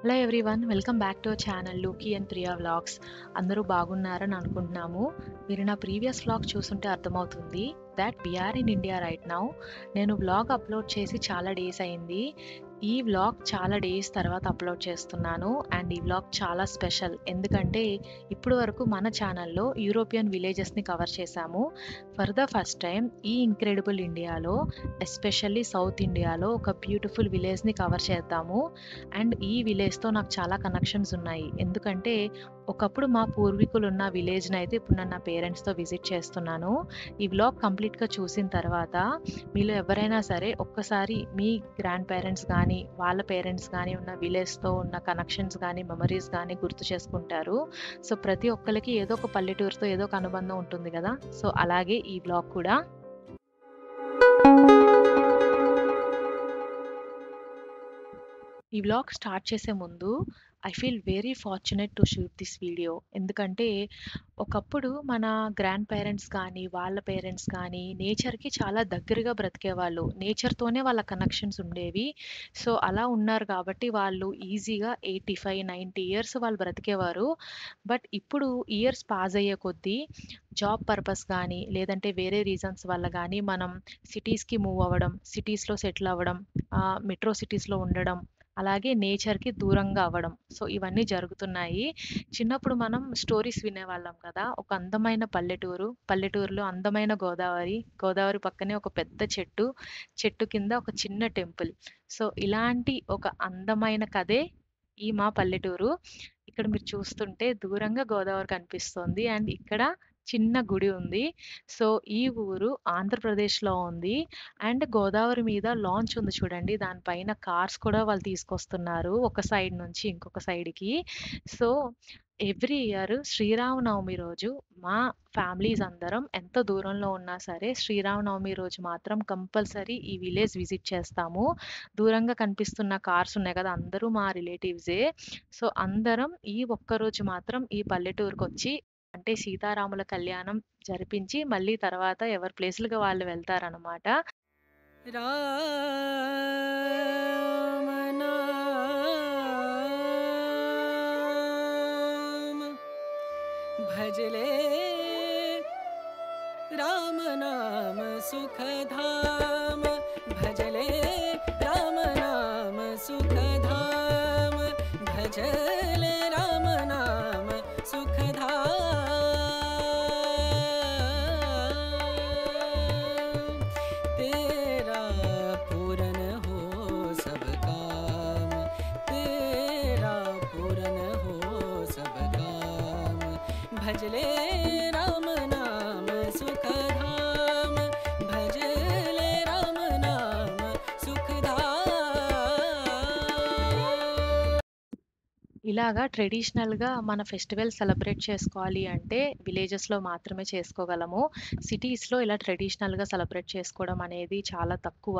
Hello everyone, welcome back to our channel Lucky and Priya vlogs. అందరూ బాగున్నారని అనుకుంటున్నాము. మీరు నా ప్రీవియస్ వ్లాగ్ చూస్తుంటే అర్థమవుతుంది that we're in India right now. నేను వ్లాగ్ అప్లోడ్ చేసి చాలా డేస్ అయింది. ఈ వ్లాగ్ చాలా డేస్ తర్వాత అప్లోడ్ చేస్తున్నాను అండ్ ఈ వ్లాగ్ చాలా స్పెషల్. ఎందుకంటే ఇప్పుడు వరకు మన ఛానల్లో యూరోపియన్ విలేజెస్ని కవర్ చేశాము. ఫర్ ద ఫస్ట్ టైం ఈ ఇంక్రెడిబుల్ ఇండియాలో, ఎస్పెషల్లీ సౌత్ ఇండియాలో ఒక బ్యూటిఫుల్ విలేజ్ని కవర్ చేద్దాము. అండ్ ఈ విలేజ్తో నాకు చాలా కనెక్షన్స్ ఉన్నాయి. ఎందుకంటే ఒకప్పుడు మా పూర్వీకులు ఉన్న విలేజ్ని అయితే ఇప్పుడు నేను నా పేరెంట్స్తో విజిట్ చేస్తున్నాను. ఈ వ్లాగ్ కంప్లీట్గా చూసిన తర్వాత మీలో ఎవరైనా సరే ఒక్కసారి మీ గ్రాండ్ పేరెంట్స్ కానీ వాళ్ళ పేరెంట్స్ కానీ ఉన్న విలేజ్తో ఉన్న కనెక్షన్స్ కానీ మెమరీస్ కానీ గుర్తు చేసుకుంటారు. సో ప్రతి ఒక్కరికి ఏదో ఒక పల్లెటూరుతో ఏదో ఒక అనుబంధం ఉంటుంది కదా. సో అలాగే ఈ వ్లాగ్ కూడా. ఈ వ్లాగ్ స్టార్ట్ చేసే ముందు I feel very fortunate to shoot this video. ఎందుకంటే ఒకప్పుడు మన గ్రాండ్ పేరెంట్స్ కానీ వాళ్ళ పేరెంట్స్ కానీ నేచర్కి చాలా దగ్గరగా బ్రతికేవాళ్ళు. నేచర్తోనే వాళ్ళ కనెక్షన్స్ ఉండేవి. సో అలా ఉన్నారు కాబట్టి వాళ్ళు ఈజీగా 85-90 ఇయర్స్ వాళ్ళు బ్రతికేవారు. బట్ ఇప్పుడు ఇయర్స్ పాస్ అయ్యే కొద్దీ జాబ్ పర్పస్ కానీ లేదంటే వేరే రీజన్స్ వల్ల కానీ మనం సిటీస్కి మూవ్ అవ్వడం, సిటీస్లో సెటిల్ అవ్వడం, మెట్రో సిటీస్లో ఉండడం, అలాగే నేచర్కి దూరంగా అవ్వడం. సో ఇవన్నీ జరుగుతున్నాయి. చిన్నప్పుడు మనం స్టోరీస్ వినేవాళ్ళం కదా. ఒక అందమైన పల్లెటూరులో అందమైన గోదావరి పక్కనే ఒక పెద్ద చెట్టు కింద ఒక చిన్న టెంపుల్. సో ఇలాంటి ఒక అందమైన కథే ఈ మా పల్లెటూరు. ఇక్కడ మీరు చూస్తుంటే దూరంగా గోదావరి కనిపిస్తోంది అండ్ ఇక్కడ చిన్న గుడి ఉంది. సో ఈ ఊరు ఆంధ్రప్రదేశ్లో ఉంది అండ్ గోదావరి మీద లాంచ్ ఉంది చూడండి. దానిపైన కార్స్ కూడా వాళ్ళు తీసుకొస్తున్నారు ఒక సైడ్ నుంచి ఇంకొక సైడ్కి. సో ఎవ్రీ ఇయర్ శ్రీరామనవమి రోజు మా ఫ్యామిలీస్ అందరం ఎంత దూరంలో ఉన్నా సరే శ్రీరామనవమి రోజు మాత్రం కంపల్సరీ ఈ విలేజ్ విజిట్ చేస్తాము. దూరంగా కనిపిస్తున్న కార్స్ ఉన్నాయి కదా, అందరూ మా రిలేటివ్సే. సో అందరం ఈ ఒక్కరోజు మాత్రం ఈ పల్లెటూరుకు వచ్చి అంటే సీతారాముల కళ్యాణం జరిపించి మళ్ళీ తర్వాత ఎవరి ప్లేసులుగా వాళ్ళు వెళ్తారనమాట. రామ నామ భజలే రామ నామ సుఖధామ భజలే రామ నామ సుఖధామ భజలే రామ నామ सुखधाम तेरा पूरन हो सब काम तेरा पूरन हो सब काम भजले राम नाम सुखधाम भजले राम नाम सुखधाम. ఇలాగా ట్రెడిషనల్గా మన ఫెస్టివల్ సెలబ్రేట్ చేసుకోవాలి అంటే విలేజెస్లో మాత్రమే చేసుకోగలము. సిటీస్లో ఇలా ట్రెడిషనల్గా సెలబ్రేట్ చేసుకోవడం అనేది చాలా తక్కువ.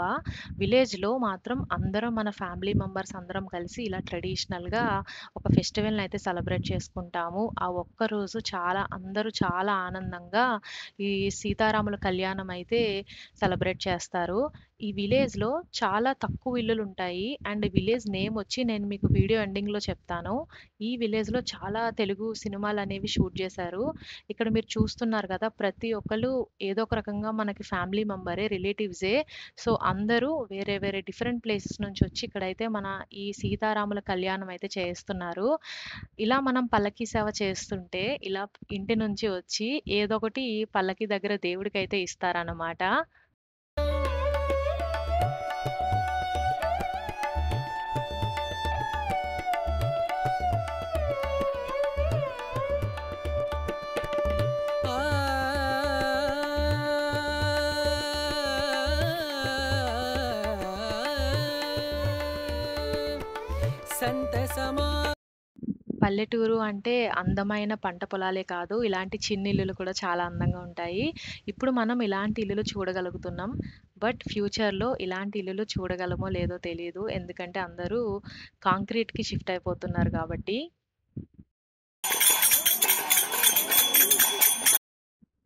విలేజ్లో మాత్రం అందరం మన ఫ్యామిలీ మెంబర్స్ అందరం కలిసి ఇలా ట్రెడిషనల్గా ఒక ఫెస్టివల్ని అయితే సెలబ్రేట్ చేసుకుంటాము. ఆ ఒక్కరోజు అందరూ చాలా ఆనందంగా ఈ సీతారాముల కళ్యాణం అయితే సెలబ్రేట్ చేస్తారు. ఈ విలేజ్లో చాలా తక్కువ ఇల్లులు ఉంటాయి అండ్ విలేజ్ నేమ్ వచ్చి నేను మీకు వీడియో ఎండింగ్లో చెప్తాను. ఈ విలేజ్లో చాలా తెలుగు సినిమాలు అనేవి షూట్ చేశారు. ఇక్కడ మీరు చూస్తున్నారు కదా, ప్రతి ఒక్కరు ఏదో ఒక రకంగా మనకి ఫ్యామిలీ మెంబరే, రిలేటివ్సే. సో అందరూ వేరే వేరే డిఫరెంట్ ప్లేసెస్ నుంచి వచ్చి ఇక్కడైతే మన ఈ సీతారాముల కళ్యాణం అయితే చేస్తున్నారు. ఇలా మనం పల్లకి సేవ చేస్తుంటే ఇలా ఇంటి నుంచి వచ్చి ఏదో ఒకటి పల్లకి దగ్గర దేవుడికి అయితే ఇస్తారన్నమాట. संत समा పల్లెటూరు అంటే అందమైన పంట పొలాలే కాదు, ఇలాంటి చిన్న ఇల్లులు కూడా చాలా అందంగా ఉంటాయి. ఇప్పుడు మనం ఇలాంటి ఇల్లులు చూడగలుగుతున్నాం. బట్ ఫ్యూచర్లో ఇలాంటి ఇల్లులు చూడగలమో లేదో తెలియదు. ఎందుకంటే అందరూ కాంక్రీట్కి షిఫ్ట్ అయిపోతున్నారు కాబట్టి.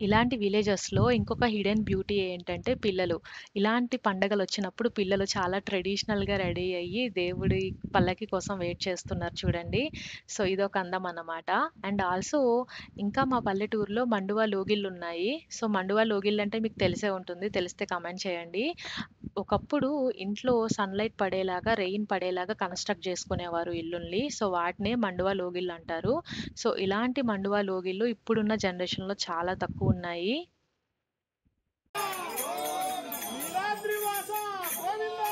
ఇలాంటి విలేజెస్‌లో ఇంకొక హిడెన్ బ్యూటీ ఏంటంటే పిల్లలు. ఇలాంటి పండగలొచ్చినప్పుడు పిల్లలు చాలా ట్రెడిషనల్‌గా రెడీ అయ్యి దేవుడి పల్లకి కోసం వెయిట్ చేస్తున్నారు చూడండి. సో, ఇదొక అందం అన్నమాట. అండ్ ఆల్సో ఇంకా మా పల్లెటూరులో మండువా లోగిళ్ళున్నాయి. సో, మండువా లోగిళ్ళంటే మీకు తెలిసే ఉంటుంది. తెలిస్తే కామెంట్ చేయండి. ఒకప్పుడు ఇంట్లో సన్‌లైట్ పడేలాగా, రెయిన్ పడేలాగా కన్‌స్ట్రక్ట్ చేసుకునేవారు ఇల్లుల్ని. సో, వాటినే మండువా లోగిళ్ళంటారు. సో, ఇలాంటి మండువా లోగిళ్ళు ఇప్పుడున్న జనరేషన్‌లో చాలా తక్కువున్నాయి. నీలాద్రివాస గోవింద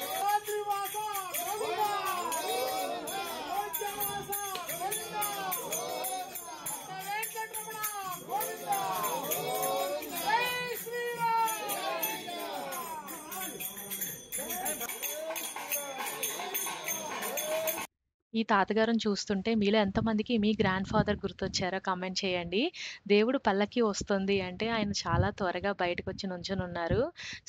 నీలాద్రివాస గోవింద అయోధ్యవాస గోవింద వెంకటరమణ గోవింద జై శ్రీరామ్. ఈ తాతగారిని చూస్తుంటే మీలో ఎంతమందికి మీ గ్రాండ్ ఫాదర్ గుర్తొచ్చారో కామెంట్ చేయండి. దేవుడు పల్లకి వస్తుంది అంటే ఆయన చాలా త్వరగా బయటకొచ్చి నుంచొనున్నారు.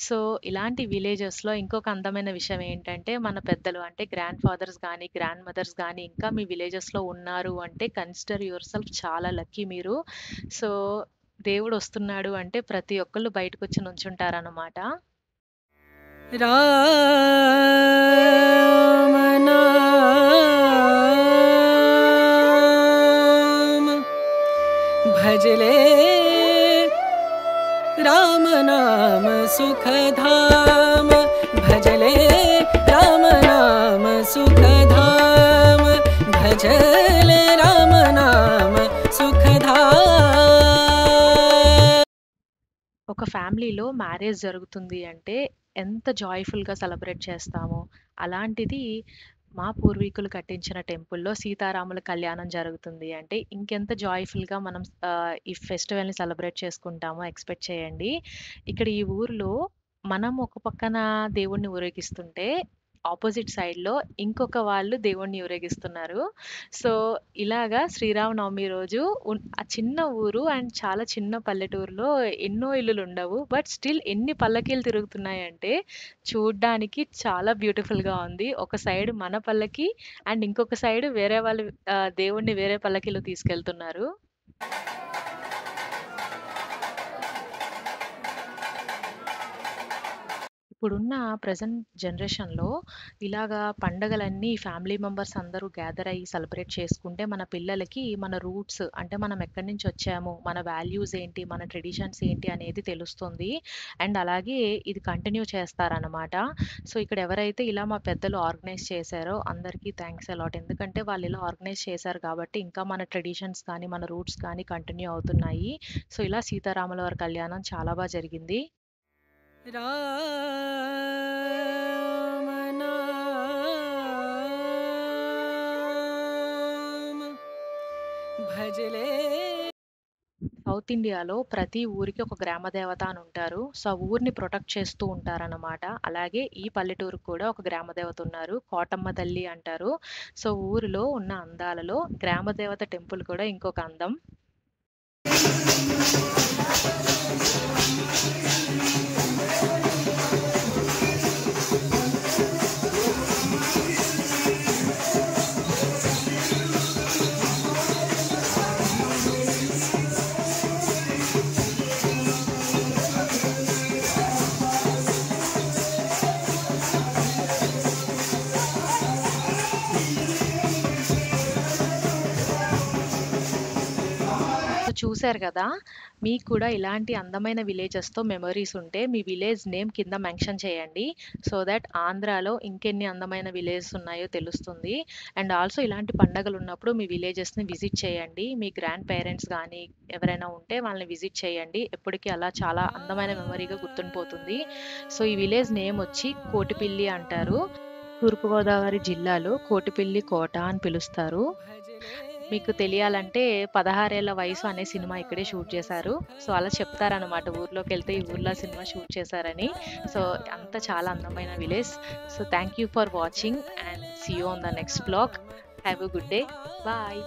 సో, ఇలాంటి విలేజెస్‌లో ఇంకొక అందమైన విషయం ఏంటంటే మన పెద్దలు అంటే గ్రాండ్ ఫాదర్స్ గానీ, గ్రాండ్ మదర్స్ గానీ ఇంకా మీ విలేజెస్‌లో ఉన్నారు అంటే కన్సిడర్ యువర్ సెల్ఫ్ చాలా లక్కీ మీరు. సో, దేవుడొస్తున్నాడు అంటే ప్రతి ఒక్కళ్ళు బయటకొచ్చి నుంచుంటారనమాట. राम नाम भजले राम नाम सुखधाम भजले राम नाम सुखधाम भजले राम नाम सुखधाम ఒక ఫ్యామిలీలో మ్యారేజ్ జరుగుతుంది అంటే ఎంత జాయ్‌ఫుల్‌గా సెలబ్రేట్ చేస్తామో, అలాంటిది మా పూర్వీకులు కట్టించిన టెంపుల్‌లో సీతారాముల కళ్యాణం జరుగుతుంది అంటే ఇంకెంత జాయ్‌ఫుల్‌గా మనం ఈ ఫెస్టివల్‌ని సెలబ్రేట్ చేసుకుంటామో ఎక్స్‌పెక్ట్ చేయండి. ఇక్కడ ఈ ఊర్లో మనం ఒక పక్కన దేవుడిని ఊరేగిస్తుంటే, ఆపోజిట్ సైడ్‌లో ఇంకొక వాళ్ళు దేవుడిని ఊరేగిస్తున్నారు. సో, ఇలాగా శ్రీరామనవమి రోజు ఆ చిన్న ఊరు అండ్ చాలా చిన్న పల్లెటూరులో ఎన్నో ఇల్లులుండవు. బట్ స్టిల్ ఎన్ని పల్లకీలు తిరుగుతున్నాయంటే చూడ్డానికి చాలా బ్యూటిఫుల్‌గా ఉంది. ఒక సైడ్ మన పల్లకి అండ్ ఇంకొక సైడ్ వేరే వాళ్ళు దేవుడిని వేరే పల్లకీలో తీసుకెళ్తున్నారు. ఇప్పుడున్న ప్రెజెంట్ జనరేషన్‌లో ఇలాగా పండగలన్నీ ఫ్యామిలీ మెంబర్స్ అందరూ గ్యాదర్ అయ్యి సెలబ్రేట్ చేసుకుంటే మన పిల్లలకి మన రూట్స్ అంటే మనం ఎక్కడి నుంచి వచ్చాము, మన వాల్యూస్ ఏంటి, మన ట్రెడిషన్స్ ఏంటి అనేది తెలుస్తుంది. అండ్ అలాగే ఇది కంటిన్యూ చేస్తారనమాట. సో, ఇక్కడ ఎవరైతే ఇలా మా పెద్దలు ఆర్గనైజ్ చేశారో అందరికీ థాంక్స్ ఎ లాట్. ఎందుకంటే వాళ్ళు ఇలా ఆర్గనైజ్ చేశారు కాబట్టి ఇంకా మన ట్రెడిషన్స్ కానీ, మన రూట్స్ కానీ కంటిన్యూ అవుతున్నాయి. సో, ఇలా సీతారాముల వారి కళ్యాణం చాలా జరిగింది. राम नाम भजले సౌత్ ఇండియాలో ప్రతి ఊరికి ఒక గ్రామ దేవత అని ఉంటారు. సో, ఆ ఊరిని ప్రొటెక్ట్ చేస్తూ ఉంటారనమాట. అలాగే ఈ పల్లెటూరుకి కూడా ఒక గ్రామ దేవత ఉన్నారు. కోటమ్మ తల్లి అంటారు. సో, ఊరిలో ఉన్న అందాలలో గ్రామ దేవత టెంపుల్ కూడా ఇంకొక అందం. సో, చూసారు కదా! మీకు కూడా ఇలాంటి అందమైన విలేజెస్‌తో మెమోరీస్ ఉంటే మీ విలేజ్ నేమ్ కింద మెన్షన్ చేయండి. సో థట్ ఆంధ్రాలో ఇంకెన్ని అందమైన విలేజెస్ ఉన్నాయో తెలుస్తుంది. అండ్ ఆల్సో ఇలాంటి పండగలున్నప్పుడు మీ విలేజెస్‌ని విజిట్ చేయండి. మీ గ్రాండ్ పేరెంట్స్ గానీ ఎవరైనా ఉంటే వాళ్ళని విజిట్ చేయండి. ఎప్పటికి అలా చాలా అందమైన మెమరీగా గుర్తుండిపోతుంది. సో, ఈ విలేజ్ నేమ్ వచ్చి కోటిపిల్లి అంటారు. తూర్పుగోదావరి జిల్లాలో కోటిపిల్లి కోట అని పిలుస్తారు. మీకు తెలియాలంటే 16 ఏళ్ల వయసు అనే సినిమా ఇక్కడే షూట్ చేశారు. సో, అలా చెప్తారనమాట ఊర్లోకెళ్తే ఈ ఊర్లో సినిమా షూట్ చేశారని. సో, అంత చాలా అందమైన village. So, thank you for watching and see you on the next vlog. Have a good day. Bye.